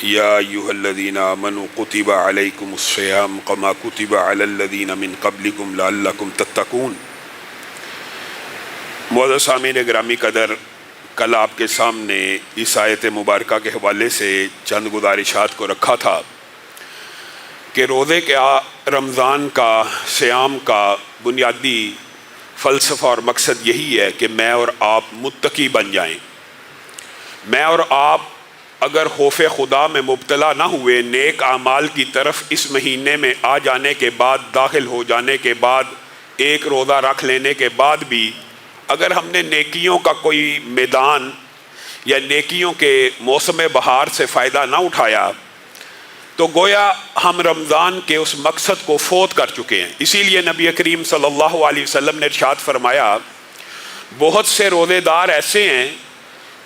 یا ایھا الذین آمنوا کتب علیکم الصیام کما کتب علی الذین من قبلکم لعلکم تتقون۔ معزز سامعین گرامی قدر، کل آپ کے سامنے اس آیت مبارکہ کے حوالے سے چند گزارشات کو رکھا تھا کہ روزے کے رمضان کا صیام کا بنیادی فلسفہ اور مقصد یہی ہے کہ میں اور آپ متقی بن جائیں۔ میں اور آپ اگر خوف خدا میں مبتلا نہ ہوئے، نیک اعمال کی طرف اس مہینے میں آ جانے کے بعد، داخل ہو جانے کے بعد، ایک روزہ رکھ لینے کے بعد بھی اگر ہم نے نیکیوں کا کوئی میدان یا نیکیوں کے موسم بہار سے فائدہ نہ اٹھایا تو گویا ہم رمضان کے اس مقصد کو فوت کر چکے ہیں۔ اسی لیے نبی کریم صلی اللہ علیہ وسلم نے ارشاد فرمایا، بہت سے روزے دار ایسے ہیں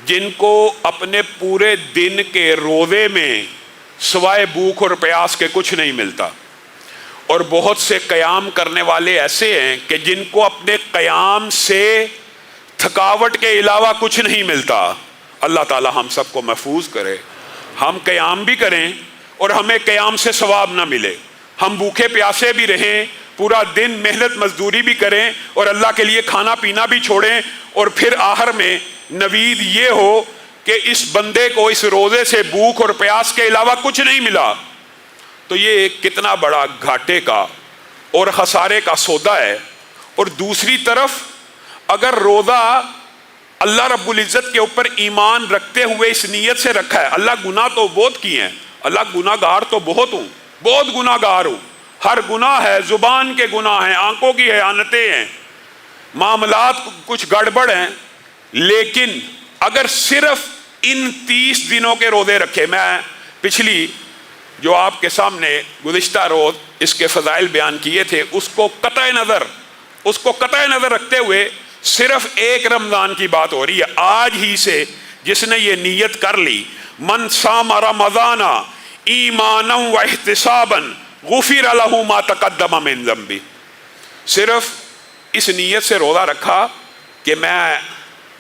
جن کو اپنے پورے دن کے روزے میں سوائے بھوک اور پیاس کے کچھ نہیں ملتا، اور بہت سے قیام کرنے والے ایسے ہیں کہ جن کو اپنے قیام سے تھکاوٹ کے علاوہ کچھ نہیں ملتا۔ اللہ تعالی ہم سب کو محفوظ کرے، ہم قیام بھی کریں اور ہمیں قیام سے ثواب نہ ملے، ہم بھوکے پیاسے بھی رہیں، پورا دن محنت مزدوری بھی کریں اور اللہ کے لیے کھانا پینا بھی چھوڑیں، اور پھر آخر میں نوید یہ ہو کہ اس بندے کو اس روزے سے بھوک اور پیاس کے علاوہ کچھ نہیں ملا، تو یہ کتنا بڑا گھاٹے کا اور خسارے کا سودا ہے۔ اور دوسری طرف اگر روزہ اللہ رب العزت کے اوپر ایمان رکھتے ہوئے اس نیت سے رکھا ہے، اللہ گناہ تو بہت کیے ہیں، اللہ گناہ گار تو بہت ہوں، بہت گناہ گار ہوں، ہر گناہ ہے، زبان کے گناہ ہیں، آنکھوں کی خیانتیں ہیں، معاملات کچھ گڑبڑ ہیں، لیکن اگر صرف ان 30 دنوں کے روزے رکھے، میں پچھلی جو آپ کے سامنے گزشتہ روز اس کے فضائل بیان کیے تھے، اس کو قطع نظر رکھتے ہوئے صرف ایک رمضان کی بات ہو رہی ہے۔ آج ہی سے جس نے یہ نیت کر لی، من صام رمضان ایمانا واحتسابا غفر له ما تقدم من ذنبه، صرف اس نیت سے روزہ رکھا کہ میں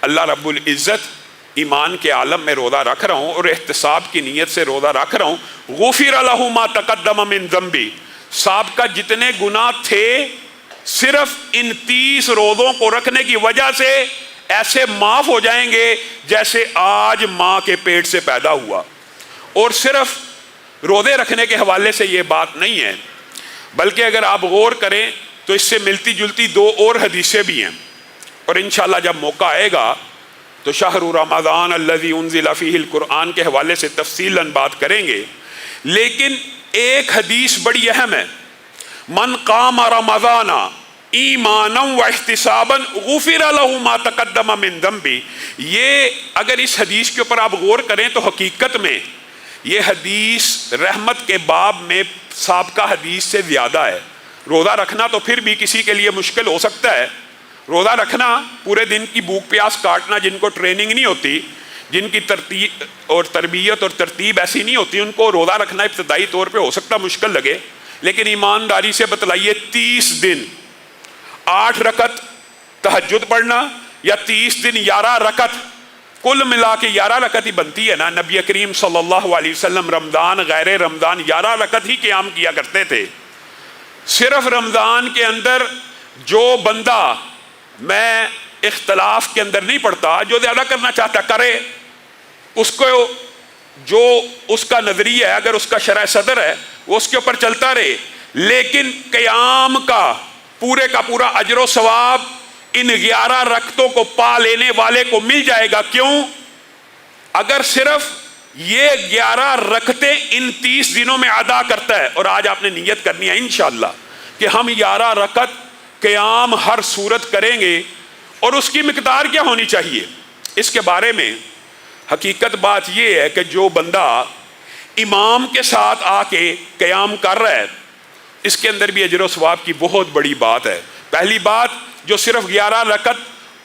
اللہ رب العزت ایمان کے عالم میں روزہ رکھ رہا ہوں اور احتساب کی نیت سے روزہ رکھ رہا ہوں، غفر له ما تقدم من ذنبی، سابقہ جتنے گناہ تھے صرف ان 30 روزوں کو رکھنے کی وجہ سے ایسے معاف ہو جائیں گے جیسے آج ماں کے پیٹ سے پیدا ہوا۔ اور صرف روزے رکھنے کے حوالے سے یہ بات نہیں ہے، بلکہ اگر آپ غور کریں تو اس سے ملتی جلتی 2 اور حدیثیں بھی ہیں، اور انشاءاللہ جب موقع آئے گا تو شہر رمضان الذی انزل فیہ القرآن کے حوالے سے تفصیلاً بات کریں گے۔ لیکن ایک حدیث بڑی اہم ہے، من قام رمضان ایمانا واحتسابا غفر له ما تقدم من ذنبی، یہ اگر اس حدیث کے اوپر آپ غور کریں تو حقیقت میں یہ حدیث رحمت کے باب میں سابقہ حدیث سے زیادہ ہے۔ روزہ رکھنا تو پھر بھی کسی کے لیے مشکل ہو سکتا ہے، روزہ رکھنا، پورے دن کی بھوک پیاس کاٹنا، جن کو ٹریننگ نہیں ہوتی، جن کی ترتیب اور تربیت اور ترتیب ایسی نہیں ہوتی، ان کو روزہ رکھنا ابتدائی طور پہ ہو سکتا مشکل لگے، لیکن ایمانداری سے بتلائیے 30 دن 8 رکعت تہجد پڑھنا یا 30 دن 11 رکعت، کل ملا کے 11 رکعت ہی بنتی ہے نا۔ نبی کریم صلی اللہ علیہ وسلم رمضان غیر رمضان 11 رکعت ہی قیام کیا کرتے تھے۔ صرف رمضان کے اندر جو بندہ، میں اختلاف کے اندر نہیں پڑتا، جو زیادہ کرنا چاہتا کرے، اس کو جو اس کا نظریہ ہے، اگر اس کا شرح صدر ہے وہ اس کے اوپر چلتا رہے، لیکن قیام کا پورا اجر و ثواب ان 11 رکعتوں کو پا لینے والے کو مل جائے گا۔ کیوں؟ اگر صرف یہ 11 رکعتیں ان 30 دنوں میں ادا کرتا ہے، اور آج آپ نے نیت کرنی ہے انشاءاللہ کہ ہم 11 رکعت قیام ہر صورت کریں گے، اور اس کی مقدار کیا ہونی چاہیے؟ اس کے بارے میں حقیقت بات یہ ہے کہ جو بندہ امام کے ساتھ آ کے قیام کر رہا ہے، اس کے اندر بھی اجر و ثواب کی بہت بڑی بات ہے۔ پہلی بات، جو صرف 11 رکعت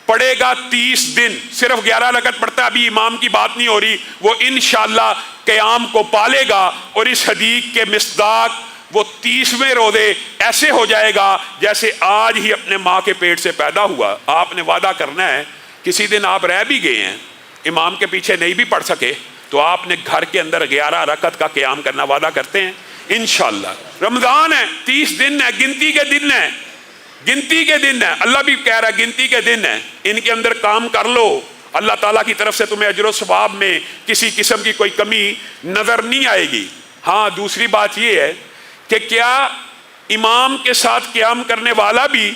پڑھے گا 30 دن، صرف 11 رکعت پڑھتا ہے، ابھی امام کی بات نہیں ہو رہی، وہ انشاءاللہ قیام کو پالے گا، اور اس حدیث کے مصداق وہ 30ویں روزے ایسے ہو جائے گا جیسے آج ہی اپنے ماں کے پیٹ سے پیدا ہوا۔ آپ نے وعدہ کرنا ہے، کسی دن آپ رہ بھی گئے ہیں، امام کے پیچھے نہیں بھی پڑھ سکے، تو آپ نے گھر کے اندر 11 رکعت کا قیام کرنا وعدہ کرتے ہیں انشاءاللہ؟ رمضان ہے، 30 دن ہے، گنتی کے دن ہے، گنتی کے دن ہے، اللہ بھی کہہ رہا ہے گنتی کے دن ہے، ان کے اندر کام کر لو، اللہ تعالیٰ کی طرف سے تمہیں اجر و ثواب میں کسی قسم کی کوئی کمی نظر نہیں آئے گی۔ ہاں دوسری بات یہ ہے کہ کیا امام کے ساتھ قیام کرنے والا بھی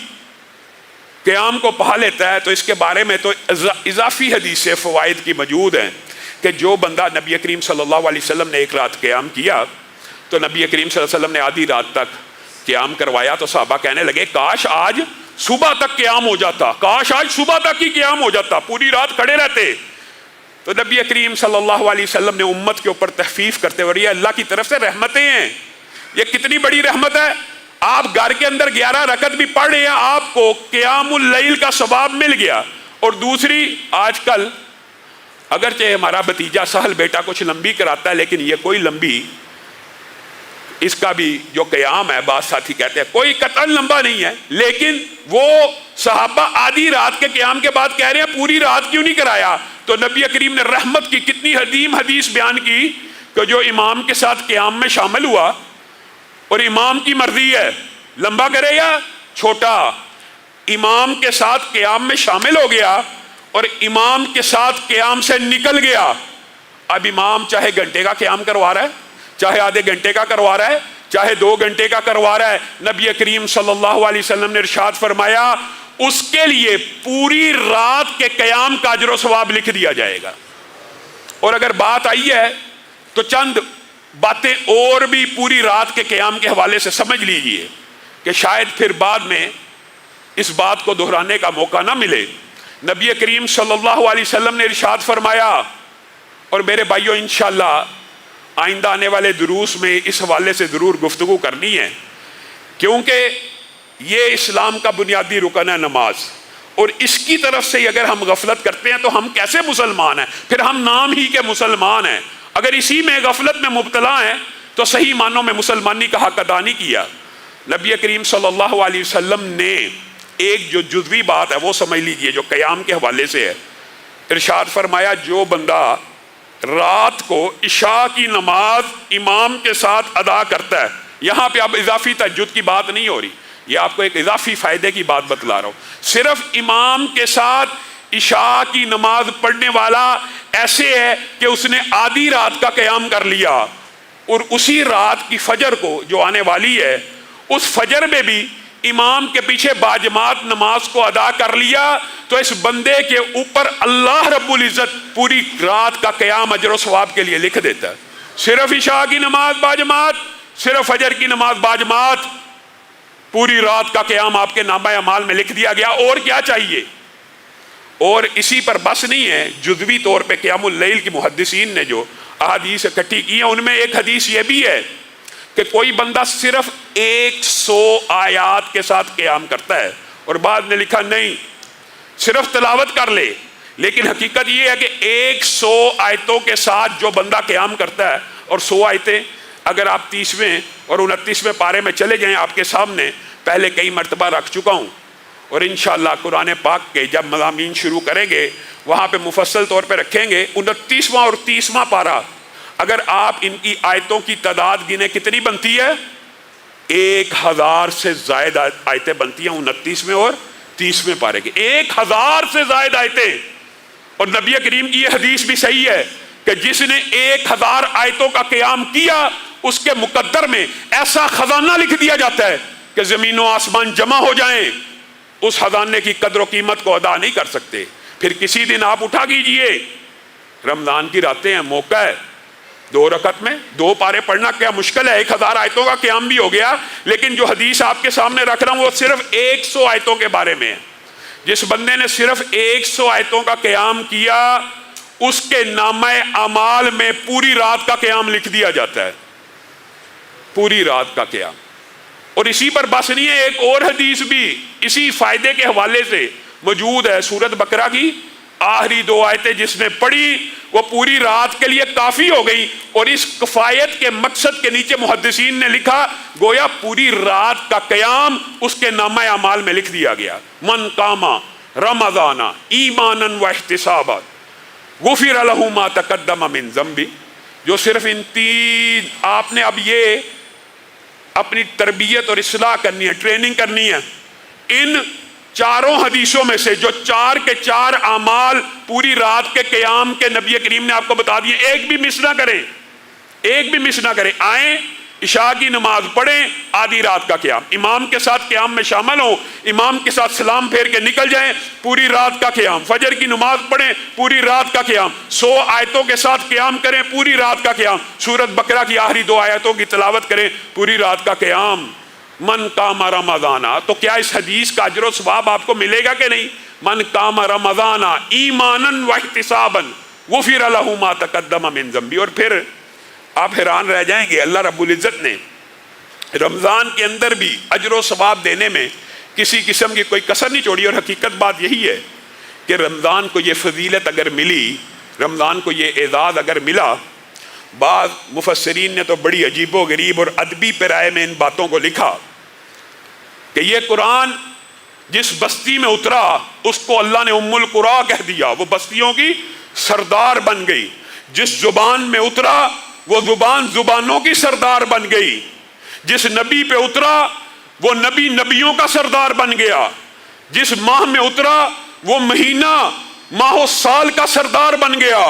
قیام کو پڑھا لیتا ہے؟ تو اس کے بارے میں تو اضافی حدیث سے فوائد کی موجود ہیں کہ جو بندہ نبی کریم صلی اللہ علیہ وسلم نے ایک رات قیام کیا تو نبی کریم صلی اللہ علیہ وسلم نے آدھی رات تک قیام کروایا تو صحابہ کہنے لگے کاش آج صبح تک قیام ہو جاتا، کاش آج صبح تک ہی قیام ہو جاتا، پوری رات کھڑے رہتے۔ تو نبی کریم صلی اللہ علیہ وسلم نے امت کے اوپر تخفیف کرتے ہوئے، یہ اللہ کی طرف سے رحمتیں ہیں، یہ کتنی بڑی رحمت ہے، آپ گھر کے اندر 11 رکعت بھی پڑھ رہے ہیں، آپ کو قیام اللیل کا ثواب مل گیا۔ اور دوسری، آج کل اگرچہ ہمارا بھتیجا سہل بیٹا کچھ لمبی کراتا ہے لیکن یہ کوئی لمبی، اس کا بھی جو قیام ہے بعض ساتھی کہتے ہیں کوئی قطعاً لمبا نہیں ہے، لیکن وہ صحابہ آدھی رات کے قیام کے بعد کہہ رہے ہیں پوری رات کیوں نہیں کرایا؟ تو نبی کریم نے رحمت کی کتنی عظیم حدیث بیان کی کہ جو امام کے ساتھ قیام میں شامل ہوا اور امام کی مرضی ہے لمبا کرے یا چھوٹا، امام کے ساتھ قیام میں شامل ہو گیا اور امام کے ساتھ قیام سے نکل گیا، اب امام چاہے گھنٹے کا قیام کروا رہا ہے، چاہے آدھے گھنٹے کا کروا رہا ہے، چاہے 2 گھنٹے کا کروا رہا ہے، نبی کریم صلی اللہ علیہ وسلم نے ارشاد فرمایا اس کے لیے پوری رات کے قیام کا اجر و ثواب لکھ دیا جائے گا۔ اور اگر بات آئی ہے تو چند باتیں اور بھی پوری رات کے قیام کے حوالے سے سمجھ لیجئے کہ شاید پھر بعد میں اس بات کو دہرانے کا موقع نہ ملے۔ نبی کریم صلی اللہ علیہ وسلم نے ارشاد فرمایا، اور میرے بھائیوں انشاءاللہ آئندہ آنے والے دروس میں اس حوالے سے ضرور گفتگو کرنی ہے، کیونکہ یہ اسلام کا بنیادی رکن ہے نماز، اور اس کی طرف سے اگر ہم غفلت کرتے ہیں تو ہم کیسے مسلمان ہیں؟ پھر ہم نام ہی کے مسلمان ہیں، اگر اسی میں غفلت میں مبتلا ہیں تو صحیح معنوں میں مسلمانی کا حق ادا نہیں کیا۔ نبی کریم صلی اللہ علیہ وسلم نے ایک جو جزوی بات ہے وہ سمجھ لیجئے جو قیام کے حوالے سے ہے، ارشاد فرمایا جو بندہ رات کو عشاء کی نماز امام کے ساتھ ادا کرتا ہے، یہاں پہ اب اضافی تہجد کی بات نہیں ہو رہی، یہ آپ کو ایک اضافی فائدے کی بات بتلا رہا ہوں، صرف امام کے ساتھ عشاء کی نماز پڑھنے والا ایسے ہے کہ اس نے آدھی رات کا قیام کر لیا اور اسی رات کی فجر کو جو آنے والی ہے اس فجر میں بھی امام کے پیچھے باجماعت نماز کو ادا کر لیا، تو اس بندے کے اوپر اللہ رب العزت پوری رات کا قیام اجر و ثواب کے لیے لکھ دیتا ہے۔ صرف عشاء کی نماز باجماعت، صرف فجر کی نماز باجماعت، پوری رات کا قیام آپ کے نامہ اعمال میں لکھ دیا گیا، اور کیا چاہیے؟ اور اسی پر بس نہیں ہے، جزوی طور پہ قیام اللیل کی محدثین نے جو احادیث اکٹھی کی ہیں ان میں ایک حدیث یہ بھی ہے کہ کوئی بندہ صرف 100 آیات کے ساتھ قیام کرتا ہے، اور بعد نے لکھا نہیں صرف تلاوت کر لے، لیکن حقیقت یہ ہے کہ 100 آیتوں کے ساتھ جو بندہ قیام کرتا ہے، اور 100 آیتیں اگر آپ 30ویں اور 29ویں پارے میں چلے جائیں آپ کے سامنے پہلے کئی مرتبہ رکھ چکا ہوں، اور انشاءاللہ قرآن پاک کے جب مضامین شروع کریں گے وہاں پہ مفصل طور پہ رکھیں گے، 29واں اور 30واں پارہ اگر آپ ان کی آیتوں کی تعداد گنے کتنی بنتی ہے؟ 1000 سے زائد آیتیں بنتی ہیں 29ویں اور 30ویں پارے کی، 1000 سے زائد آیتیں۔ اور نبی کریم کی یہ حدیث بھی صحیح ہے کہ جس نے 1000 آیتوں کا قیام کیا اس کے مقدر میں ایسا خزانہ لکھ دیا جاتا ہے کہ زمین و آسمان جمع ہو جائیں، اس خزانے کی قدر و قیمت کو ادا نہیں کر سکتے۔ پھر کسی دن آپ اٹھا کیجئے، رمضان کی راتیں ہیں، موقع ہے، 2 رکعت میں 2 پارے پڑھنا کیا مشکل ہے، 1000 آیتوں کا قیام بھی ہو گیا، لیکن جو حدیث آپ کے سامنے رکھ رہا ہوں وہ صرف 100 آیتوں کے بارے میں ہے۔ جس بندے نے صرف 100 آیتوں کا قیام کیا اس کے نامہ اعمال میں پوری رات کا قیام لکھ دیا جاتا ہے، پوری رات کا قیام۔ اور اسی پر بس نہیں ہے، ایک اور حدیث بھی اسی فائدے کے حوالے سے موجود ہے، سورۃ بقرہ کی آخری 2 آیتیں جس نے پڑھی وہ پوری رات کے لیے کافی ہو گئی، اور اس کفایت کے مقصد کے نیچے محدثین نے لکھا گویا پوری رات کا قیام اس کے نامہ اعمال میں لکھ دیا گیا۔ من قام رمضان ایمانا و احتسابا، غفر لہ ما تقدم من ذنبی، جو صرف ان تین آپ نے اب یہ اپنی تربیت اور اصلاح کرنی ہے، ٹریننگ کرنی ہے، ان چاروں حدیثوں میں سے جو چار کے چار اعمال پوری رات کے قیام کے نبی کریم نے آپ کو بتا دیے، ایک بھی مس نہ کریں، ایک بھی مس نہ کریں۔ آئیں عشاء کی نماز پڑھیں، آدھی رات کا قیام، امام کے ساتھ قیام میں شامل ہوں، امام کے ساتھ سلام پھیر کے نکل جائیں، پوری رات کا قیام، فجر کی نماز پڑھیں، پوری رات کا قیام، 100 آیتوں کے ساتھ قیام کریں، پوری رات کا قیام، سورۃ بقرہ کی آخری 2 آیتوں کی تلاوت کریں، پوری رات کا قیام۔ من قام رمضان، تو کیا اس حدیث کا اجر و ثواب آپ کو ملے گا کہ نہیں؟ من قام رمضان ایمانا واحتسابا غفر لہ ما تقدم من ذنبی۔ اور پھر آپ حیران رہ جائیں گے، اللہ رب العزت نے رمضان کے اندر بھی اجر و ثواب دینے میں کسی قسم کی کوئی کسر نہیں چھوڑی۔ اور حقیقت بات یہی ہے کہ رمضان کو یہ فضیلت اگر ملی، رمضان کو یہ اعزاز اگر ملا، بعض مفسرین نے تو بڑی عجیب و غریب اور ادبی پیرائے میں ان باتوں کو لکھا کہ یہ قرآن جس بستی میں اترا اس کو اللہ نے ام القریٰ کہہ دیا، وہ بستیوں کی سردار بن گئی۔ جس زبان میں اترا وہ زبان زبانوں کی سردار بن گئی۔ جس نبی پہ اترا وہ نبی نبیوں کا سردار بن گیا۔ جس ماہ میں اترا وہ مہینہ ماہ و سال کا سردار بن گیا۔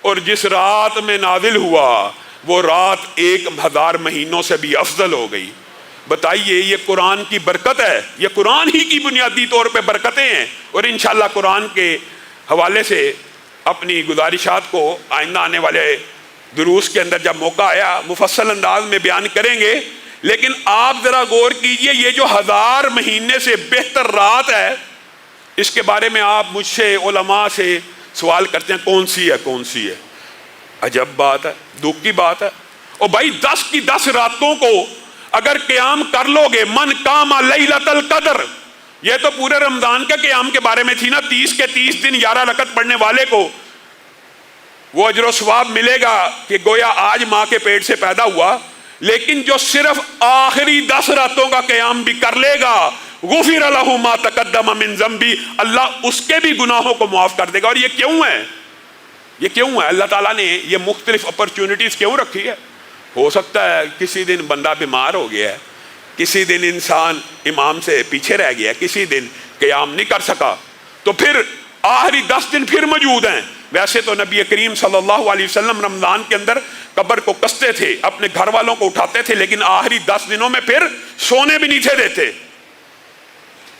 اور جس رات میں نازل ہوا وہ رات 1000 مہینوں سے بھی افضل ہو گئی۔ بتائیے یہ قرآن کی برکت ہے، یہ قرآن ہی کی بنیادی طور پہ برکتیں ہیں۔ اور انشاءاللہ قرآن کے حوالے سے اپنی گزارشات کو آئندہ آنے والے دروس کے اندر جب موقع آیا مفصل انداز میں بیان کریں گے۔ لیکن آپ ذرا غور کیجئے، یہ جو 1000 مہینے سے بہتر رات ہے، اس کے بارے میں آپ مجھ سے علماء سے سوال کرتے ہیں کون سی ہے، کون سی ہے؟ عجب بات ہے، دکھ کی بات ہے۔ اور بھائی 10 کی 10 راتوں کو اگر قیام کر لو گے، من قام لیلۃ القدر، یہ تو پورے رمضان کے قیام کے بارے میں تھی نا، 30 کے 30 دن 11 رکعت پڑھنے والے کو وہ اجر و ثواب ملے گا کہ گویا آج ماں کے پیٹ سے پیدا ہوا۔ لیکن جو صرف آخری 10 راتوں کا قیام بھی کر لے گا، غفر لہ ما تقدم من ذنبی، اللہ اس کے بھی گناہوں کو معاف کر دے گا۔ اور یہ کیوں ہے؟ یہ کیوں ہے؟ اللہ تعالیٰ نے یہ مختلف اپرچونٹیز کیوں رکھی ہے؟ ہو سکتا ہے کسی دن بندہ بیمار ہو گیا ہے، کسی دن انسان امام سے پیچھے رہ گیا، کسی دن قیام نہیں کر سکا، تو پھر آخری 10 دن پھر موجود ہیں۔ ویسے تو نبی کریم صلی اللہ علیہ وسلم رمضان کے اندر قبر کو کستے تھے، اپنے گھر والوں کو اٹھاتے تھے، لیکن آخری 10 دنوں میں پھر سونے بھی نہیں تھے دیتے۔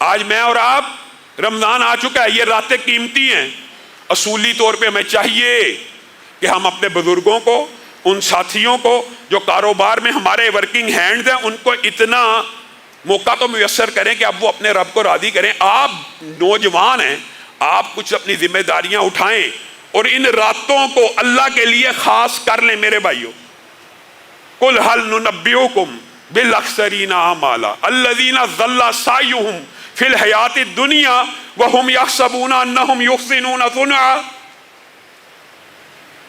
آج میں اور آپ رمضان آ چکا ہے، یہ راتیں قیمتی ہیں، اصولی طور پہ ہمیں چاہیے کہ ہم اپنے بزرگوں کو، ان ساتھیوں کو جو کاروبار میں ہمارے ورکنگ ہینڈز ہیں، ان کو اتنا موقع تو میسر کریں کہ اب وہ اپنے رب کو راضی کریں۔ آپ نوجوان ہیں، آپ کچھ اپنی ذمہ داریاں اٹھائیں اور ان راتوں کو اللہ کے لیے خاص کر لیں میرے بھائیوں۔ قل هل ننبئکم بالاخسرین اعمالا الذین ضل سعیہم فی الحیاۃ الدنیا وہم یحسبون انہم یحسنون صنعا،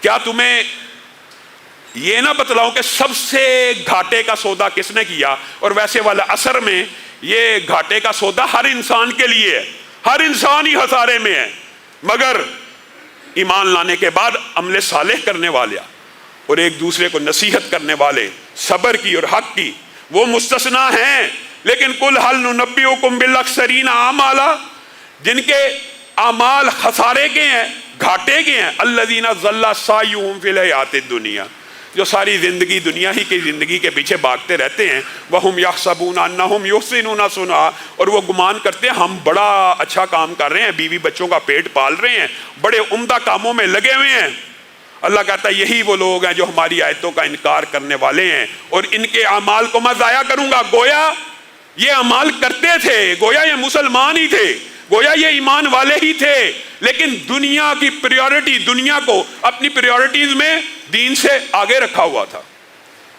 کیا تمہیں یہ نہ بتلاؤں کہ سب سے گھاٹے کا سودا کس نے کیا؟ اور ویسے والا اثر میں یہ گھاٹے کا سودا ہر انسان کے لیے ہے، ہر انسان ہی خسارے میں ہے، مگر ایمان لانے کے بعد عمل صالح کرنے والے اور ایک دوسرے کو نصیحت کرنے والے، صبر کی اور حق کی، وہ مستثنا ہیں۔ لیکن قل هل ننبئکم بالاخسرین اعمالا، جن کے اعمال خسارے کے ہیں، گھاٹے کے ہیں، الذین ضل سعیہم فی الحیاۃ الدنیا، جو ساری زندگی دنیا ہی کی زندگی کے پیچھے بھاگتے رہتے ہیں، وہم یحسبون انہم یحسنون صنعا، اور وہ گمان کرتے ہیں ہم بڑا اچھا کام کر رہے ہیں، بیوی بچوں کا پیٹ پال رہے ہیں، بڑے عمدہ کاموں میں لگے ہوئے ہیں۔ اللہ کہتا ہے یہی وہ لوگ ہیں جو ہماری آیتوں کا انکار کرنے والے ہیں، اور ان کے اعمال کو میں ضائع کروں گا۔ گویا یہ اعمال کرتے تھے، گویا یہ مسلمان ہی تھے، گویا یہ ایمان والے ہی تھے، لیکن دنیا کی پریورٹی، دنیا کو اپنی پریورٹیز میں دین سے آگے رکھا ہوا تھا،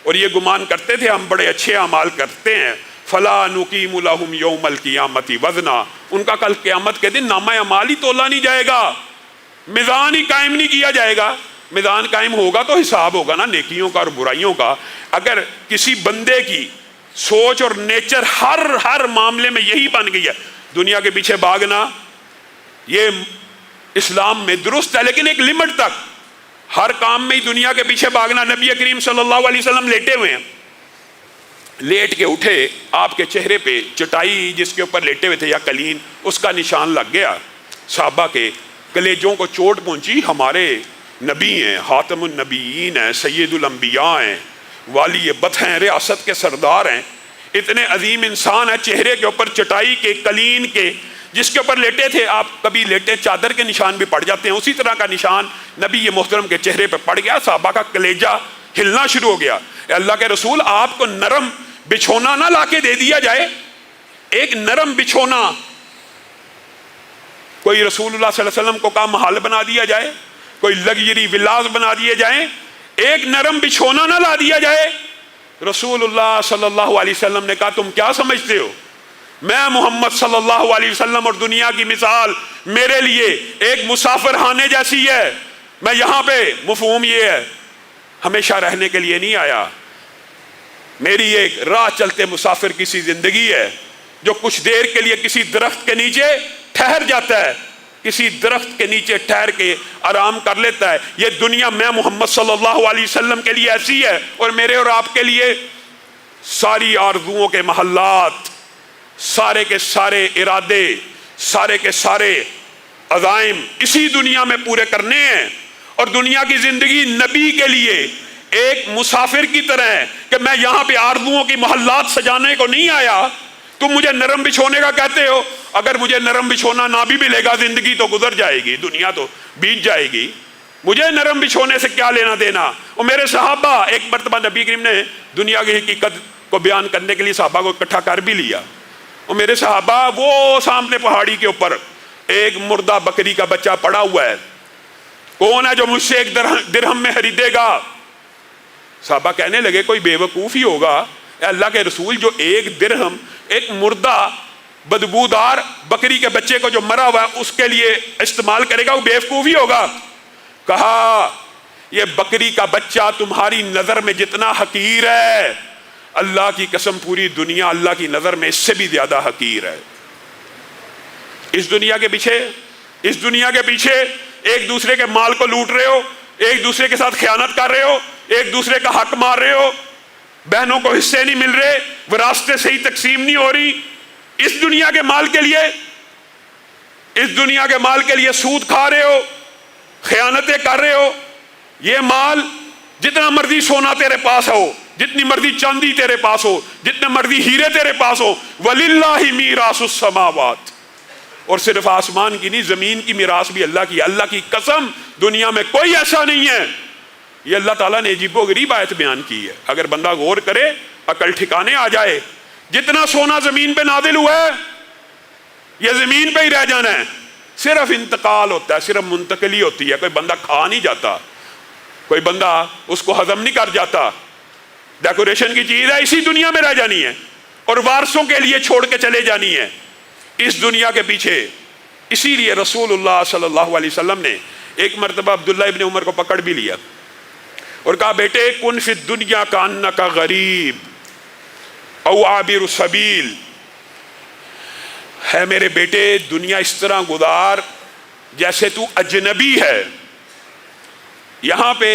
اور یہ گمان کرتے تھے ہم بڑے اچھے اعمال کرتے ہیں۔ فلا نقیم لہم یوم القیامت وزنا، ان کا کل قیامت کے دن نامہ اعمال ہی تولا نہیں جائے گا، میزان ہی قائم نہیں کیا جائے گا۔ میزان قائم ہوگا تو حساب ہوگا نا نیکیوں کا اور برائیوں کا۔ اگر کسی بندے کی سوچ اور نیچر ہر معاملے میں یہی بن گئی ہے، دنیا کے پیچھے بھاگنا، یہ اسلام میں درست ہے، لیکن ایک لمٹ تک۔ ہر کام میں ہی دنیا کے پیچھے بھاگنا۔ نبی کریم صلی اللہ علیہ وسلم لیٹے ہوئے ہیں، لیٹ کے اٹھے، آپ کے چہرے پہ چٹائی جس کے اوپر لیٹے ہوئے تھے یا قلین، اس کا نشان لگ گیا۔ صحابہ کے کلیجوں کو چوٹ پہنچی، ہمارے نبی ہیں، خاتم النبیین ہیں، سید الانبیاء ہیں، والی بت ہیں، ریاست کے سردار ہیں، اتنے عظیم انسان ہیں، چہرے کے اوپر چٹائی کے قلین کے جس کے اوپر لیٹے تھے، آپ کبھی لیٹے چادر کے نشان بھی پڑ جاتے ہیں، اسی طرح کا نشان نبی محترم کے چہرے پہ پڑ گیا۔ صحابہ کا کلیجہ ہلنا شروع ہو گیا۔ اے اللہ کے رسول، آپ کو نرم بچھونا نہ لا کے دے دیا جائے؟ ایک نرم بچھونا کوئی رسول اللہ صلی اللہ علیہ وسلم کو کا محل بنا دیا جائے، کوئی لگژری ولاز بنا دیے جائیں، ایک نرم بچھونا نہ لا دیا جائے؟ رسول اللہ صلی اللہ علیہ وسلم نے کہا تم کیا سمجھتے ہو، میں محمد صلی اللہ علیہ وسلم اور دنیا کی مثال میرے لیے ایک مسافر خانے جیسی ہے، میں یہاں پہ مفہوم یہ ہے ہمیشہ رہنے کے لیے نہیں آیا، میری ایک راہ چلتے مسافر کی سی زندگی ہے جو کچھ دیر کے لیے کسی درخت کے نیچے ٹھہر جاتا ہے، کسی درخت کے نیچے ٹھہر کے آرام کر لیتا ہے۔ یہ دنیا میں محمد صلی اللہ علیہ وسلم کے لیے ایسی ہے، اور میرے اور آپ کے لیے ساری آرزوؤں کے محلات، سارے کے سارے ارادے، سارے کے سارے عزائم اسی دنیا میں پورے کرنے ہیں۔ اور دنیا کی زندگی نبی کے لیے ایک مسافر کی طرح ہے کہ میں یہاں پہ آرزوؤں کی محلات سجانے کو نہیں آیا۔ تم مجھے نرم بچھونے کا کہتے ہو، اگر مجھے نرم بچھونا نہ بھی ملے گا، زندگی تو گزر جائے گی، دنیا تو بیت جائے گی، مجھے نرم بچھونے سے کیا لینا دینا۔ اور میرے صحابہ، ایک مرتبہ نبی کریم نے دنیا کی حقیقت کو بیان کرنے کے لیے صحابہ کو اکٹھا کر بھی لیا، اور میرے صحابہ وہ سامنے پہاڑی کے اوپر ایک مردہ بکری کا بچہ پڑا ہوا ہے، کون ہے جو مجھ سے ایک درہم میں خریدے گا؟ صحابہ کہنے لگے کوئی بے وقوف ہی ہوگا، اے اللہ کے رسول، جو ایک درہم ایک مردہ بدبودار بکری کے بچے کو جو مرا ہوا ہے اس کے لیے استعمال کرے گا، وہ بے وقوف ہی ہوگا۔ کہا یہ بکری کا بچہ تمہاری نظر میں جتنا حقیر ہے، اللہ کی قسم پوری دنیا اللہ کی نظر میں اس سے بھی زیادہ حقیر ہے۔ اس دنیا کے پیچھے ایک دوسرے کے مال کو لوٹ رہے ہو، ایک دوسرے کے ساتھ خیانت کر رہے ہو، ایک دوسرے کا حق مار رہے ہو، بہنوں کو حصے نہیں مل رہے، وراثتیں صحیح تقسیم نہیں ہو رہی، اس دنیا کے مال کے لیے سود کھا رہے ہو، خیانتیں کر رہے ہو۔ یہ مال جتنا مرضی سونا تیرے پاس ہو، جتنی مرضی چاندی تیرے پاس ہو، جتنے مرضی ہیرے تیرے پاس ہو، وَلِلَّهِ مِيرَاثُ السَّمَاوَاتِ، اور صرف آسمان کی نہیں، زمین کی میراث بھی اللہ کی۔ اللہ کی قسم دنیا میں کوئی ایسا نہیں ہے۔ یہ اللہ تعالیٰ نے عجیب و غریب آیت بیان کی ہے، اگر بندہ غور کرے، عقل ٹھکانے آ جائے۔ جتنا سونا زمین پہ نازل ہوا ہے یہ زمین پہ ہی رہ جانا ہے، صرف انتقال ہوتا ہے، صرف منتقلی ہوتی ہے، کوئی بندہ کھا نہیں جاتا، کوئی بندہ اس کو ہضم نہیں کر جاتا، ڈیکوریشن کی چیز ہے، اسی دنیا میں رہ جانی ہے اور وارثوں کے لیے چھوڑ کے چلے جانی ہے اس دنیا کے پیچھے۔ اسی لیے رسول اللہ صلی اللہ علیہ وسلم نے ایک مرتبہ عبداللہ ابن عمر کو پکڑ بھی لیا اور کہا بیٹے کن فی الدنیا کانک غریب او عابر السبیل، ہے میرے بیٹے دنیا اس طرح گزار جیسے تو اجنبی ہے۔ یہاں پہ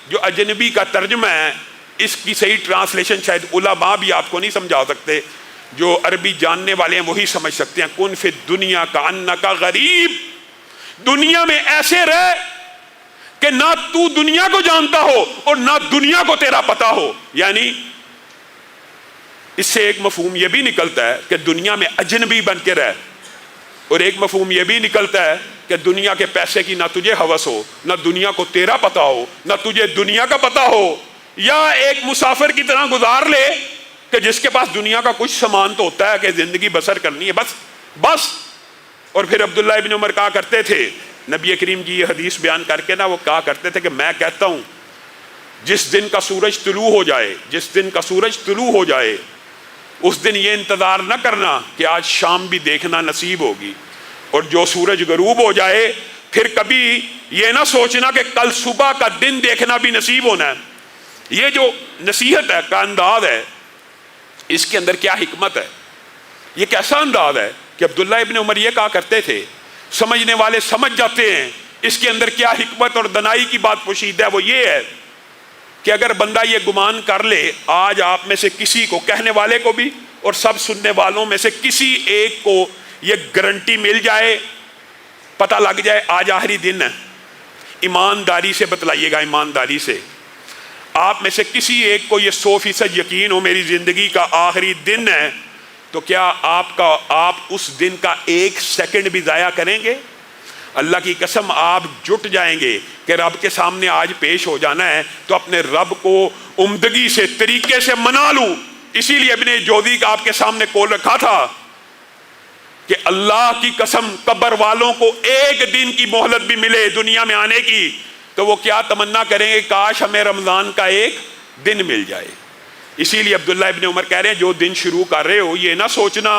جو اجنبی کا ترجمہ ہے اس کی صحیح ٹرانسلیشن شاید علماء بھی آپ کو نہیں سمجھا سکتے، جو عربی جاننے والے ہیں وہی سمجھ سکتے ہیں۔ کن فی الدنیا کانک غریب، دنیا میں ایسے رہ کہ نہ تو دنیا کو جانتا ہو اور نہ دنیا کو تیرا پتا ہو۔ یعنی اس سے ایک مفہوم یہ بھی نکلتا ہے کہ دنیا میں اجنبی بن کے رہ، اور ایک مفہوم یہ بھی نکلتا ہے کہ دنیا کے پیسے کی نہ تجھے ہوس ہو، نہ دنیا کو تیرا پتا ہو، نہ تجھے دنیا کا پتا ہو، یا ایک مسافر کی طرح گزار لے کہ جس کے پاس دنیا کا کچھ سامان تو ہوتا ہے کہ زندگی بسر کرنی ہے، بس۔ اور پھر عبداللہ ابن عمر کہا کرتے تھے، نبی کریم کی یہ حدیث بیان کر کے نا وہ کہا کرتے تھے کہ میں کہتا ہوں جس دن کا سورج طلوع ہو جائے اس دن یہ انتظار نہ کرنا کہ آج شام بھی دیکھنا نصیب ہوگی، اور جو سورج غروب ہو جائے پھر کبھی یہ نہ سوچنا کہ کل صبح کا دن دیکھنا بھی نصیب ہونا ہے۔ یہ جو نصیحت ہے کا انداز ہے، اس کے اندر کیا حکمت ہے، یہ کیسا انداز ہے کہ عبداللہ ابن عمر یہ کہا کرتے تھے سمجھنے والے سمجھ جاتے ہیں اس کے اندر کیا حکمت اور دنائی کی بات پوشیدہ ہے۔ وہ یہ ہے کہ اگر بندہ یہ گمان کر لے آج آپ میں سے کسی کو، کہنے والے کو بھی اور سب سننے والوں میں سے کسی ایک کو یہ گارنٹی مل جائے، پتہ لگ جائے آج آخری دن ہے، ایمانداری سے بتلائیے گا، ایمانداری سے، آپ میں سے کسی ایک کو یہ 100% یقین ہو میری زندگی کا آخری دن ہے، تو کیا آپ اس دن کا 1 سیکنڈ بھی ضائع کریں گے؟ اللہ کی قسم آپ جٹ جائیں گے کہ رب کے سامنے آج پیش ہو جانا ہے تو اپنے رب کو عمدگی سے، طریقے سے منا لوں۔ اسی لیے ابن جوزی کا آپ کے سامنے کول رکھا تھا کہ اللہ کی قسم قبر والوں کو 1 دن کی مہلت بھی ملے دنیا میں آنے کی تو وہ کیا تمنا کریں گے، کاش ہمیں رمضان کا 1 دن مل جائے۔ اسی لیے عبداللہ ابن عمر کہہ رہے ہیں جو دن شروع کر رہے ہو یہ نہ سوچنا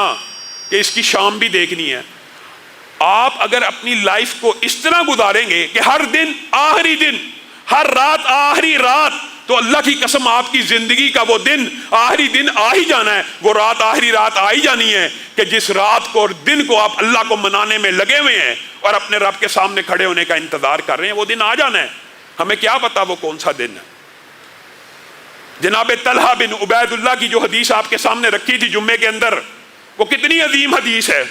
کہ اس کی شام بھی دیکھنی ہے۔ آپ اگر اپنی لائف کو اس طرح گزاریں گے کہ ہر دن آخری دن، ہر رات آخری رات، تو اللہ کی قسم آپ کی زندگی کا وہ دن آخری دن آ ہی جانا ہے، وہ رات آخری رات آ ہی جانی ہے کہ جس رات کو اور دن کو آپ اللہ کو منانے میں لگے ہوئے ہیں اور اپنے رب کے سامنے کھڑے ہونے کا انتظار کر رہے ہیں، وہ دن آ جانا ہے۔ ہمیں کیا پتا وہ کون سا دن ہے۔ جناب طلحہ بن عبید اللہ کی جو حدیث آپ کے سامنے رکھی تھی جمعے کے اندر، وہ کتنی عظیم حدیث ہے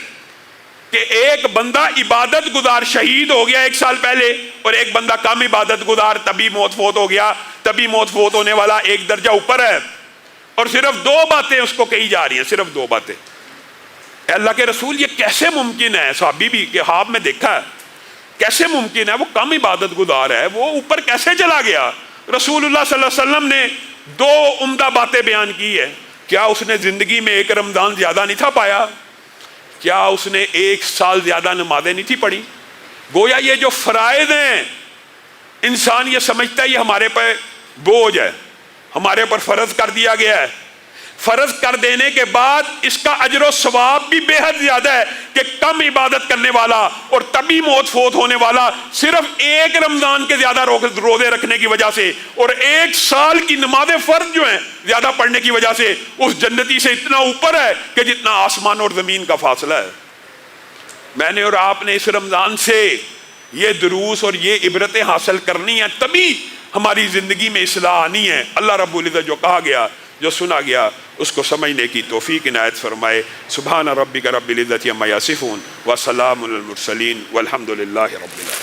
کہ ایک بندہ عبادت گزار شہید ہو گیا 1 سال پہلے، اور ایک بندہ کم عبادت گزار تبھی موت فوت ہو گیا، تبھی موت فوت ہونے والا 1 درجہ اوپر ہے، اور صرف 2 باتیں اس کو کہی جا رہی ہیں، صرف 2 باتیں۔ اے اللہ کے رسول یہ کیسے ممکن ہے؟ صحابی بھی کہ خواب میں دیکھا ہے، کیسے ممکن ہے؟ وہ کم عبادت گزار ہے، وہ اوپر کیسے چلا گیا؟ رسول اللہ صلی اللہ علیہ وسلم نے 2 عمدہ باتیں بیان کی ہے۔ کیا اس نے زندگی میں 1 رمضان زیادہ نہیں تھا پایا؟ کیا اس نے 1 سال زیادہ نمازیں نہیں تھی پڑھی؟ گویا یہ جو فرائض ہیں انسان یہ سمجھتا ہے یہ ہمارے پر بوجھ ہے، ہمارے پر فرض کر دیا گیا ہے۔ فرض کر دینے کے بعد اس کا اجر و ثواب بھی بے حد زیادہ ہے کہ کم عبادت کرنے والا اور تبھی موت فوت ہونے والا صرف 1 رمضان کے زیادہ روزے رکھنے کی وجہ سے اور 1 سال کی نماز فرض جو ہیں زیادہ پڑھنے کی وجہ سے اس جنتی سے اتنا اوپر ہے کہ جتنا آسمان اور زمین کا فاصلہ ہے۔ میں نے اور آپ نے اس رمضان سے یہ دروس اور یہ عبرتیں حاصل کرنی ہیں، تبھی ہماری زندگی میں اصلاح آنی ہے۔ اللہ رب العزت جو کہا گیا، جو سنا گیا، اس کو سمجھنے کی توفیق عنایت فرمائے۔ سبحان ربک رب العزت عما یصفون وسلام علی المرسلین والحمد للہ رب العالمین۔